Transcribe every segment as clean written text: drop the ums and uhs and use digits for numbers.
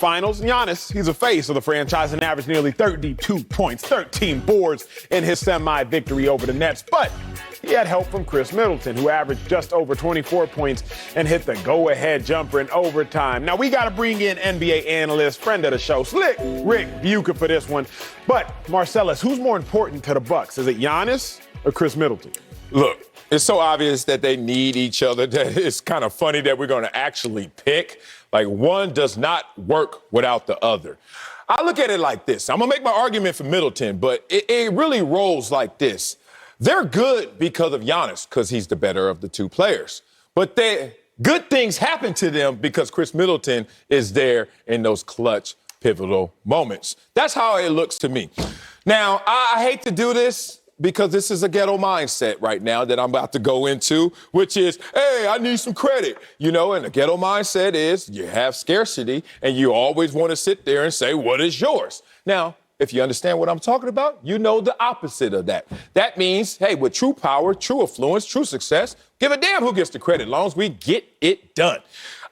Finals, Giannis, he's a face of the franchise and averaged nearly 32 points, 13 boards in his semi-victory over the Nets. But he had help from Chris Middleton, who averaged just over 24 points and hit the go-ahead jumper in overtime. Now, we got to bring in NBA analyst, friend of the show, Slick Rick Bucher for this one. But, Marcellus, who's more important to the Bucks? Is it Giannis or Chris Middleton? Look, it's so obvious that they need each other that it's kind of funny that we're going to actually pick. Like, one does not work without the other. I look at it like this. I'm going to make my argument for Middleton, but it really rolls like this. They're good because of Giannis, because he's the better of the two players. But good things happen to them because Chris Middleton is there in those clutch, pivotal moments. That's how it looks to me. Now, I hate to do this, because this is a ghetto mindset right now that I'm about to go into, which is, hey, I need some credit. You know, and the ghetto mindset is you have scarcity and you always want to sit there and say, what is yours? Now, if you understand what I'm talking about, you know the opposite of that. That means, hey, with true power, true affluence, true success, give a damn who gets the credit, as long as we get it done.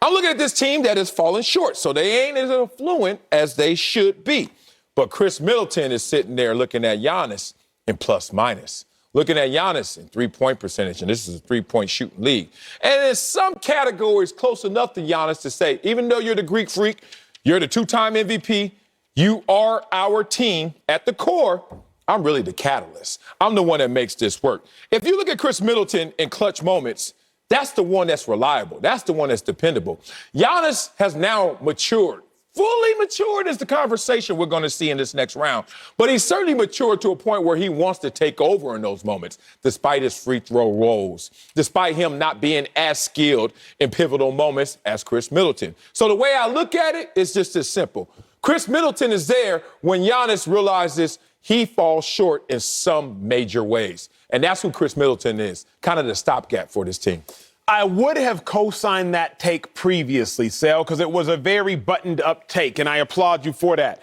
I'm looking at this team that has fallen short, so they ain't as affluent as they should be. But Chris Middleton is sitting there looking at Giannis in plus minus. Looking at Giannis in three-point percentage, and this is a three-point shooting league. And in some categories close enough to Giannis to say, even though you're the Greek freak, you're the two-time MVP, you are our team at the core, I'm really the catalyst. I'm the one that makes this work. If you look at Chris Middleton in clutch moments, that's the one that's reliable. That's the one that's dependable. Giannis has now matured. Fully matured is the conversation we're going to see in this next round. But he's certainly matured to a point where he wants to take over in those moments, despite his free throw rolls, despite him not being as skilled in pivotal moments as Chris Middleton. So the way I look at it is just as simple. Chris Middleton is there when Giannis realizes he falls short in some major ways. And that's who Chris Middleton is, kind of the stopgap for this team. I would have co-signed that take previously, Sal, because it was a very buttoned-up take, and I applaud you for that.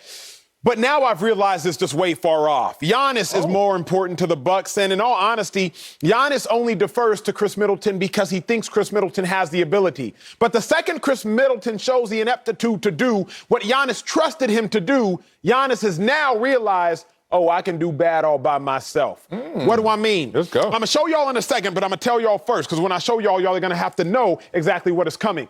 But now I've realized it's just way far off. Giannis is more important to the Bucks, and in all honesty, Giannis only defers to Chris Middleton because he thinks Chris Middleton has the ability. But the second Chris Middleton shows the ineptitude to do what Giannis trusted him to do, Giannis has now realized, oh, I can do bad all by myself. What do I mean? Let's go. I'm going to show y'all in a second, but I'm going to tell y'all first, because when I show y'all, y'all are going to have to know exactly what is coming.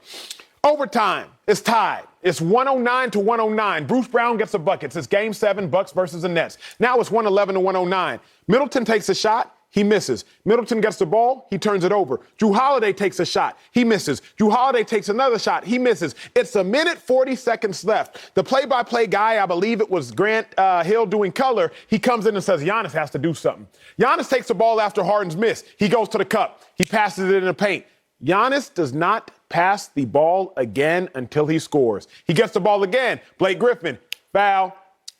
Overtime, it's tied. It's 109-109. Bruce Brown gets the buckets. It's Game 7, Bucks versus the Nets. Now it's 111-109. Middleton takes a shot. He misses. Middleton gets the ball. He turns it over. Jrue Holiday takes a shot. He misses. Jrue Holiday takes another shot. He misses. It's 1:40 seconds left. The play-by-play guy, I believe it was Grant Hill doing color, he comes in and says, Giannis has to do something. Giannis takes the ball after Harden's miss. He goes to the cup. He passes it in the paint. Giannis does not pass the ball again until he scores. He gets the ball again. Blake Griffin, foul,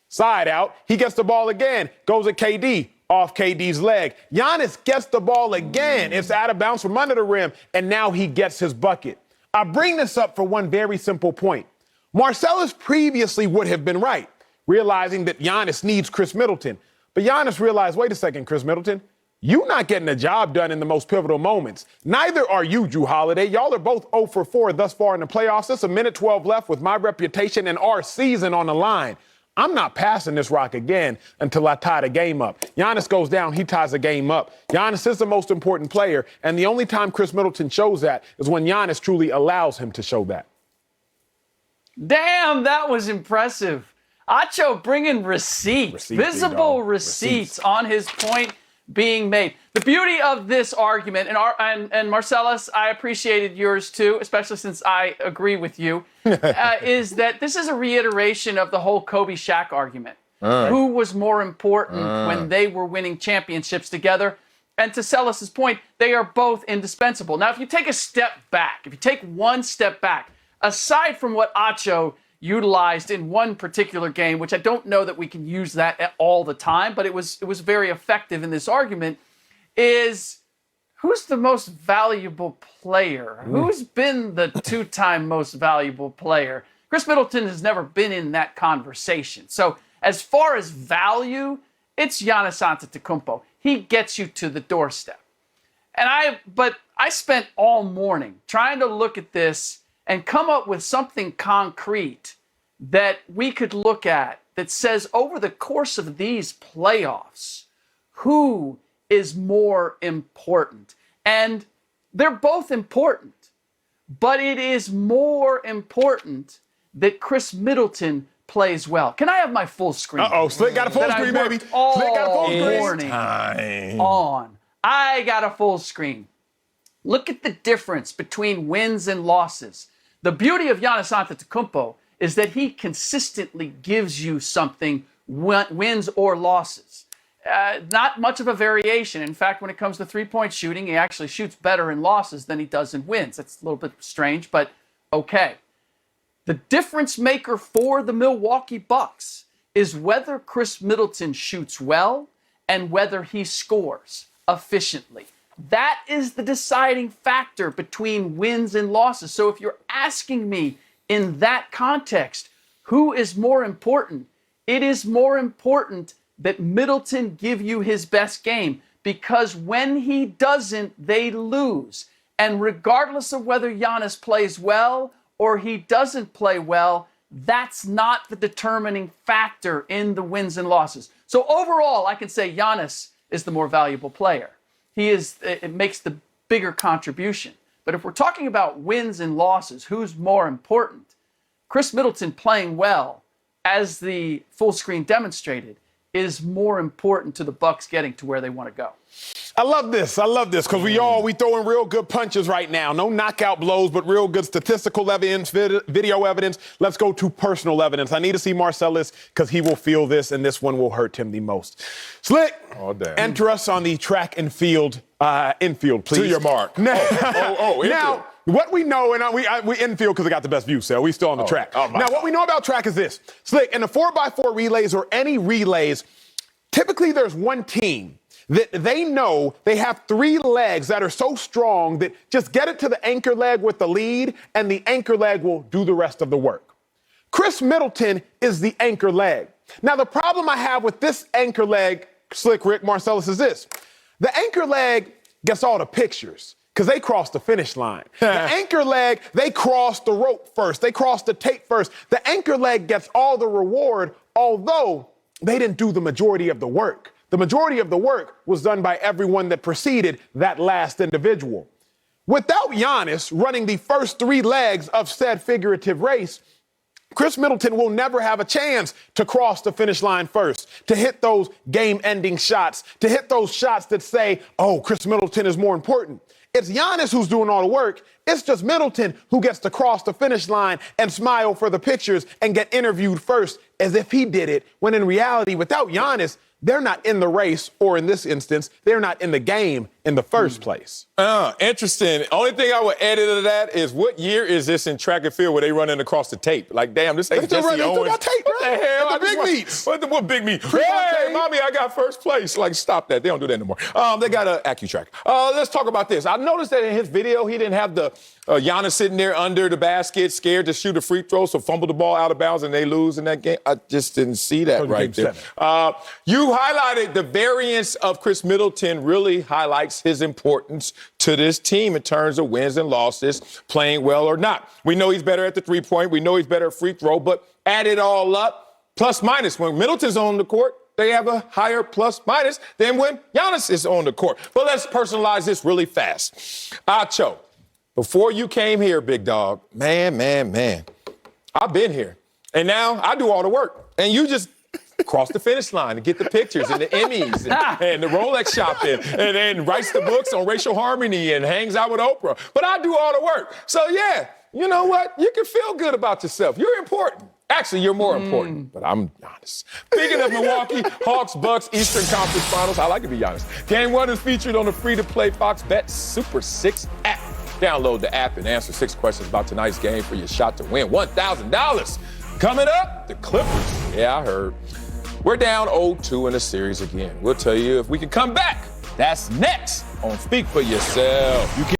side out. He gets the ball again. Goes at KD. Off KD's leg. Giannis gets the ball again. It's out of bounds from under the rim, and now he gets his bucket. I bring this up for one very simple point. Marcellus previously would have been right, realizing that Giannis needs Chris Middleton. But Giannis realized, wait a second, Chris Middleton, you're not getting the job done in the most pivotal moments. Neither are you, Jrue Holiday. Y'all are both 0 for 4 thus far in the playoffs. It's 1:12 left with my reputation and our season on the line. I'm not passing this rock again until I tie the game up. Giannis goes down, he ties the game up. Giannis is the most important player, and the only time Chris Middleton shows that is when Giannis truly allows him to show that. Damn, that was impressive. Acho bringing receipts, visible receipts on his point being made. The beauty of this argument, and Marcellus, I appreciated yours too, especially since I agree with you, is that this is a reiteration of the whole Kobe-Shaq argument. Who was more important when they were winning championships together? And to Sellis's point, they are both indispensable. Now, if you take a step back, if you take one step back, aside from what Acho utilized in one particular game, which I don't know that we can use that all the time, but it was very effective in this argument, is who's the most valuable player? Who's been the two-time most valuable player? Chris Middleton has never been in that conversation. So as far as value, it's Giannis Antetokounmpo. He gets you to the doorstep. But I spent all morning trying to look at this and come up with something concrete that we could look at that says over the course of these playoffs, who is more important? And they're both important, but it is more important that Chris Middleton plays well. Can I have my full screen? Uh-oh, Slick got a full screen, baby. Slick got a full screen. Morning on. I got a full screen. Look at the difference between wins and losses. The beauty of Giannis Antetokounmpo is that he consistently gives you something, wins or losses. Not much of a variation. In fact, when it comes to three-point shooting, he actually shoots better in losses than he does in wins. That's a little bit strange, but okay. The difference maker for the Milwaukee Bucks is whether Chris Middleton shoots well and whether he scores efficiently. That is the deciding factor between wins and losses. So if you're asking me in that context, who is more important? It is more important that Middleton give you his best game, because when he doesn't, they lose. And regardless of whether Giannis plays well or he doesn't play well, that's not the determining factor in the wins and losses. So overall, I can say Giannis is the more valuable player. It makes the bigger contribution. But if we're talking about wins and losses, who's more important? Chris Middleton playing well, as the full screen demonstrated, is more important to the Bucks getting to where they want to go. I love this because we throwing real good punches right now. No knockout blows, but real good statistical evidence, video evidence. Let's go to personal evidence. I need to see Marcellus because he will feel this, and this one will hurt him the most. Slick, enter us on the track and field infield, please. To your mark. Now, what we know, and we infield because I got the best view, so we still on the track. Now, what we know about track is this. Slick, in the 4x4 relays or any relays, typically there's one team that they know they have three legs that are so strong that just get it to the anchor leg with the lead, and the anchor leg will do the rest of the work. Chris Middleton is the anchor leg. Now, the problem I have with this anchor leg, Slick Rick Marcellus, is this. The anchor leg gets all the pictures because they cross the finish line. The anchor leg, they cross the rope first. They cross the tape first. The anchor leg gets all the reward, although they didn't do the majority of the work. The majority of the work was done by everyone that preceded that last individual. Without Giannis running the first three legs of said figurative race, Chris Middleton will never have a chance to cross the finish line first, to hit those game-ending shots, to hit those shots that say, oh, Chris Middleton is more important. It's Giannis who's doing all the work. It's just Middleton who gets to cross the finish line and smile for the pictures and get interviewed first as if he did it, when in reality, without Giannis, they're not in the race, or in this instance, they're not in the game in the first place. Interesting. Only thing I would add to that is, what year is this in track and field where they running across the tape? Like, damn, this ain't Jesse Owens. They got tape, what the hell? The big meets. What big meet? Hey, mommy, I got first place. Like, stop that. They don't do that anymore. They got an AccuTrack. Let's talk about this. I noticed that in his video, he didn't have the Giannis sitting there under the basket, scared to shoot a free throw, so fumbled the ball out of bounds and they lose in that game. I just didn't see that right there. You highlighted the variance of Chris Middleton really highlights his importance to this team in terms of wins and losses, playing well or not. We know he's better at the three-point. We know he's better at free throw, but add it all up, plus minus. When Middleton's on the court, they have a higher plus minus than when Giannis is on the court. But let's personalize this really fast. Acho, before you came here, big dog, man, I've been here. And now I do all the work. And you just cross the finish line and get the pictures and the Emmys and the Rolex shopping and then writes the books on racial harmony and hangs out with Oprah. But I do all the work. So, yeah, you know what? You can feel good about yourself. You're important. Actually, you're more important, but I'm honest. Speaking of Milwaukee, Hawks, Bucks, Eastern Conference Finals, I like to be honest. Game 1 is featured on the free-to-play Fox Bet Super 6 app. Download the app and answer 6 questions about tonight's game for your shot to win $1,000. Coming up, the Clippers. Yeah, I heard. We're down 0-2 in the series again. We'll tell you if we can come back. That's next on Speak for Yourself.